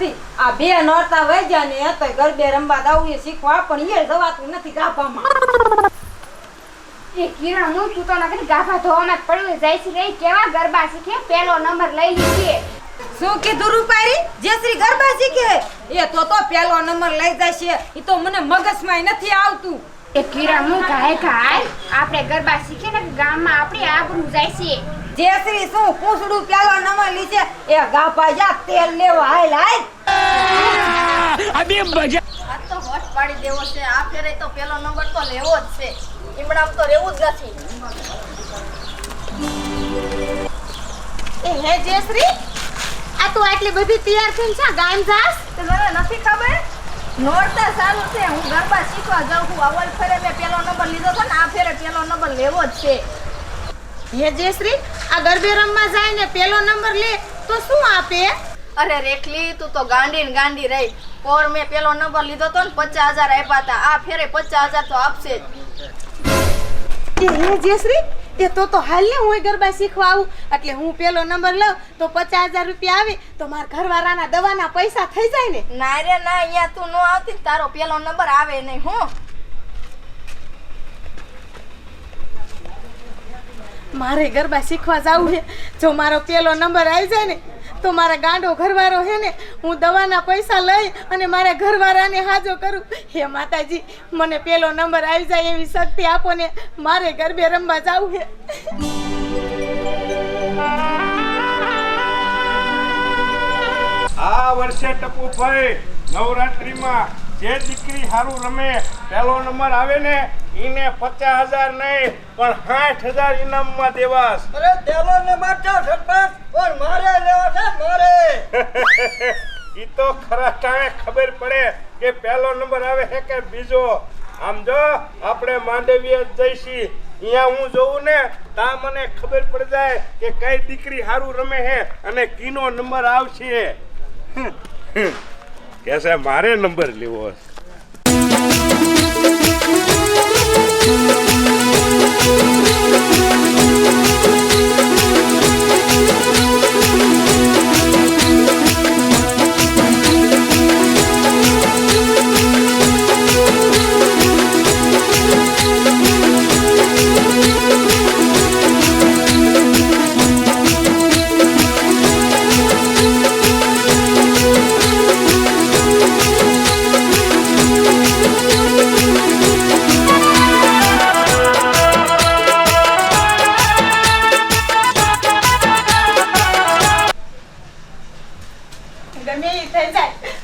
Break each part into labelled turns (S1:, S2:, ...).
S1: નથી. આ બે નોરતા વૈજા ને તો ગરબે રમવા દાવું એ શીખવા પણ એ જવાતું નથી ગાભામાં.
S2: એ કિરણ હું તું તો નકરી ગાભા ધોવામાં પડ્યું જાય છે રે કેવા ગરબા શીખે પેલો નંબર લઈ લીધી.
S1: શું કીધું રૂપારી? જેશ્રી ગરબા શીખે એ તો પેલો નંબર લઈ જાય છે. ઈ તો મને મગજમાં નથી આવતું.
S2: એ કિરણ હું ગાય આપણે ગરબા શીખે ને ગામમાં આપણી આબરૂ જાય છે.
S1: જેશ્રી શું પૂછડું પેલો નંબર લીધે એ ગાભા જા તેલ લેવા હાલ હાલ.
S3: અબે મજા
S4: આ તો હોટ પાડી દેવો છે. આ ફેરે તો પેલો નંબર તો લેવો જ છે. ઈમડામ તો રહેવું જ નથી.
S2: એ હે જેશ્રી આ તું આટલી બધી તૈયાર થઈને છે ગામ જાસ?
S4: તને નથી ખબર? નોરતા ચાલુ છે. હું ગરબા શીખવા જાઉં છું. અવલ ફેરે મેં પેલો નંબર લીધો હતો ને આ ફેરે પેલો નંબર લેવો જ છે.
S2: હે જેશ્રી આ ગરબે રમવા જાય ને પેલો નંબર લે તો શું આપે?
S4: અરે રેખલી તું તો ગાંડી રહી. ઓર મેં પેલો નંબર લીધો તો ને 50,000 આપ્યા હતા. આ ફેરે 50,000 તો આપશે જ.
S2: હે જેશ્રી એ તો હાલ ને હું ગરબા શીખવા આવું એટલે હું પેલો નંબર લઉં તો 50,000 રૂપિયા આવે તો મારા ઘરવાળાના દવાના પૈસા થઈ જાય ને.
S4: ના રે ના અહીંયા તું નો આવતી તારો પેલો નંબર આવે નહીં. હું
S2: મારે ગરબા શીખવા જાવું છે. જો મારો પેલો નંબર આવી જાય ને તો મારા ગાંડો ઘરવાળો છે ને હું દવાના પૈસા લઈ અને મારા ઘરવાળાને હાજો કરું. હે માતાજી મને પેલો નંબર આવી જાય એવી શક્તિ આપો ને. મારે ગરબે રમવા જાવું છે.
S5: આ વર્ષે ટપુભાઈ નવરાત્રીમાં જે દીકરી સારું રમે પહેલો નંબર આવે ને એને 50,000 નહીં પણ 60,000 ઇનામમાં દેવાસ.
S6: અરે તેલો નંબર તો સરપંચ પણ મારે લેવો છે મારે.
S5: ઈ તો ખરા ટાણે ખબર પડે કે પહેલો નંબર આવે છે કે બીજો. આમ જો આપણે માંડવીએ જઈશી અહીંયા હું જોઉં ને તા મને ખબર પડી જાય કે કઈ દીકરી સારું રમે છે અને કીનો નંબર આવશે. કેસે મારે નંબર લેવો છે.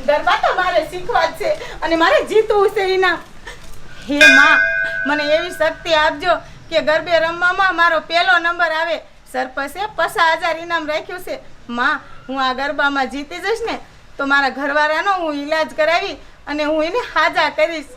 S2: ગરબા તો મારે શીખવા જ છે અને મારે જીતવું છે ઇનામ. હે માં મને એવી શક્તિ આપજો કે ગરબે રમવામાં મારો પેલો નંબર આવે. સરપંચે 50,000 ઇનામ રાખ્યું છે. માં હું આ ગરબામાં જીતી જઈશ ને તો મારા ઘરવાળાનો હું ઈલાજ કરાવી અને હું એને હાજા કરીશ.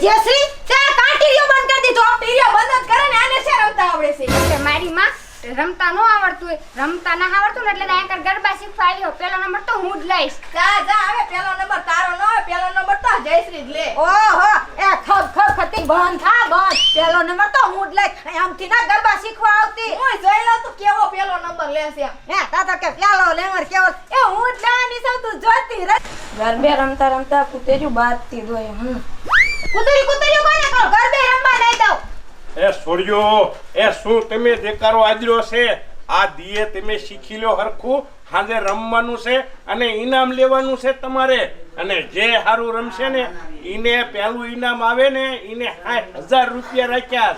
S1: જેશ્રી તે કાંટીરિયો બંધ કરી દીધો.
S4: ટીરિયો બંધ જ કરે ને આને છે રમતા આવડે છે.
S2: એટલે મારી માં રમતા ન આવડતું હોય રમતા ના આવડતું ને એટલે નાયકર ગરબા શીખવા આવ્યો. પેલો નંબર તો હું જ લઈશ.
S4: જા આવે પેલો નંબર તારો ન આવે. પેલો નંબર તો જયશ્રી જ લે.
S1: ઓહો એ ખબ ખતી બંધ થા બંધ. પેલો નંબર તો હું જ લઈ. આમથી ના ગરબા શીખવા આવતી.
S4: હું જોઈ લઉં તું કેવો પેલો નંબર લેશે.
S1: હે તાતો કે પેલો લેવર કેવો એ હું જ લેવાની છું. તું જોતી રહે. ગરબે રમતા રમતા કુતેર્યું બાદતી દોય. કુતરીઓ કોને કહો ગરબે રમવા નહીં દઉં.
S5: એ છોડ્યો એ શું તમે દેકારો આદર્યો છે? આ દીએ તમે શીખી લો હરખું. હાજે રમવાનું છે અને ઇનામ લેવાનું છે તમારે. અને જે સારું રમશે ને એને પહેલું ઇનામ આવે ને એને 60,000 રૂપિયા રાખ્યા.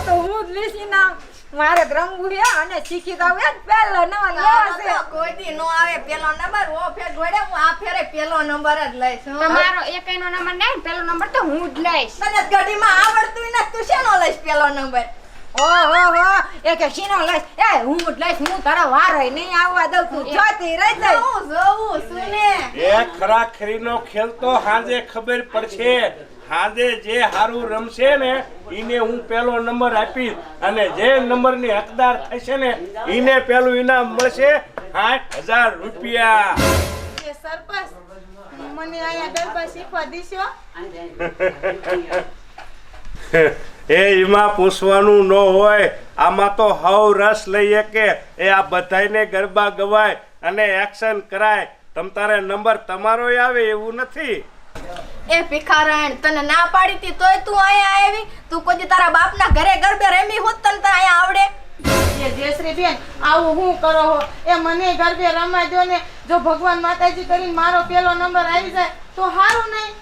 S1: તો હું જ લઈશ ઇનામ. મારે રમવું છે અને શીખી દઉં. પેલો નંબર લેવો છે.
S4: કોઈ દી નો આવે પેલો નંબર. ઓ ફેર ગોડે હું આ ફેરે પેલો નંબર જ લઈશ.
S2: તમારો એકનો નંબર નહીં પેલો નંબર તો હું જ લઈશ.
S4: તને ગાડીમાં આવડતું ને તું શેનો લઈશ પેલો નંબર?
S1: ઓહો એ કે શીનો લઈશ એ હું જ લઈશ હું તારા વારે નહીં આવવા દઉં તું જોતી રહી જાય
S4: હું જોઉં છું ને
S5: એ ખરાખરીનો ખેલ તો હાજે ખબર પડશે. હાજે જે હારું રમશે ને ઈને હું પહેલો નંબર આપીશ અને જે નંબરની હકદાર થશે ને ઈને પહેલું ઇનામ મળશે 60,000 રૂપિયા.
S2: એ સરપંચ મને અહીંયા ગરબા શીખવા દીશો?
S5: એ એમાં પૂછવાનું ન હોય, આમાં તો હવ રસ લઈએ કે એ આ બધાયને ગરબા ગવાય અને એક્શન કરાય. તમ તારે નંબર તમારો આવે એવું નથી.
S4: એ ભિખારણ તને ના પાડી હતી તોય તું અહીંયા આવી? તું કોઈ તારા બાપના ઘરે ગરબે રમી હોત તને તો અહીંયા આવડે?
S2: એ જયશ્રી બેન આવું હું કરો હો? એ મને ગરબે રમાઈ દો ને. જો ભગવાન માતાજી કરીને મારો પેલો નંબર આવી જાય તો સારું નહીં?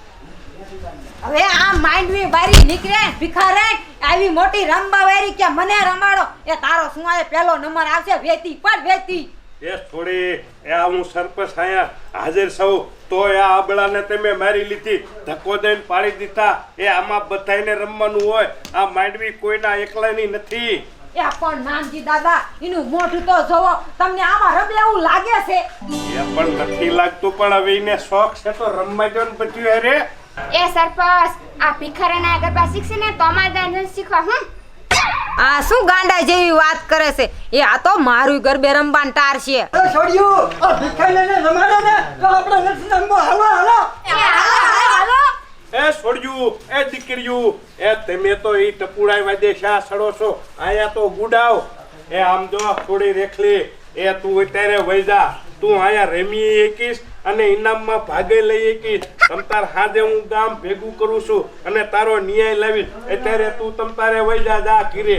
S1: હવે આ માંડવી બારી નીકળે ભિખારણ આવી મોટી રંબા વારી કે મને રમાડો એ તારો શું આ પહેલો નંબર આવશે વેતી પણ વેતી.
S5: એ થોડી એ આ હું સરપંચ અહીંયા હાજર સૌ તોય આ આબળાને તમે મારી લીધી, ધક્કો દઈને પાડી દીધા. એ આમાં બધાયને રમવાનું હોય, આ માંડવી કોઈના એકલાની નથી.
S1: એ પણ નાનજી દાદા એનું મોઢું તો જોવો, તમને આમાં રમે એવું લાગે છે?
S5: એ પણ નથી લાગતું, પણ હવે એને શોખ છે તો રમવા જો ને બધું અરે.
S7: એ સરપંચ આ ભિખારીના ગરબા શીખશે ને તો અમારે ત્યાં શીખવા હું
S1: આ શું ગાંડા જેવી વાત કરે છે? એ આ તો મારું ગરબે રમવાન ટાર છે.
S6: એ છોડ્યું આ ભિખારીને રમાડે ને તો આપણે નથી રમવા. હાલો હાલો
S5: એ છોડ્યું એ દીકરીયું એ તમે તો ઈ ટપુડાઈ વાદે શા સડો છો? અહીંયા તો ગુડાવ. એ આમ જો થોડી રેખલી એ તું અત્યારે વઈ જા. તું અહીંયા રમી એકીશ અને ઇનામમાં ભાગે લઈ એકીશ. તમતાર હાજે હું ગામ ભેગું કરું છું અને તારો ન્યાય લાવીશ. અત્યારે તું તમતારે વઈ જા જા ઘીરે.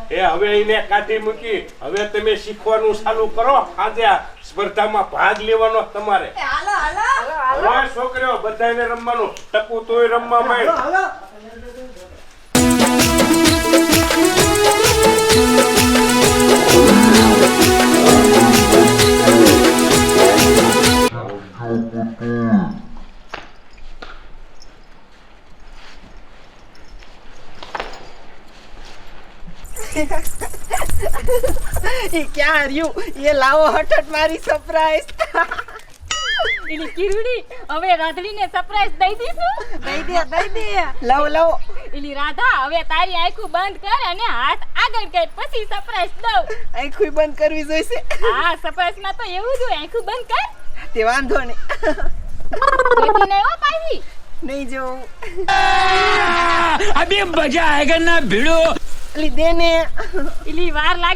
S5: એ હવે એને કાઢી મૂકી. હવે તમે શીખવાનું ચાલુ કરો. આજે આ સ્પર્ધામાં ભાગ લેવાનો તમારે.
S4: હાલો હાલો
S5: હવે છોકરીઓ બધાને રમવાનું. ટપુ તોય રમવા માંડ.
S6: હાલો
S2: એ ક્યાં રહ્યું? એ લાવો હઠટ મારી સરપ્રાઈઝ.
S7: એની કિરુડી હવે રાધડીને સરપ્રાઈઝ દઈ દીધું.
S2: દઈ દે લાવો લાવો.
S7: એલી રાધા હવે તારી આંખો બંધ કર અને હાથ આગળ કર પછી સરપ્રાઈઝ દઉં.
S2: આંખો બંધ કરવી જોઈશે.
S7: હા સરપ્રાઈઝમાં તો એવું જ હોય, આંખો બંધ કર.
S2: તે વાંધો નહીં.
S7: બેટી ને એવો પાવી
S2: નહીં જોવું.
S3: अभी मजा आएगा ना भिड़ो.
S2: લીધે ને
S7: એલી વાર લાગે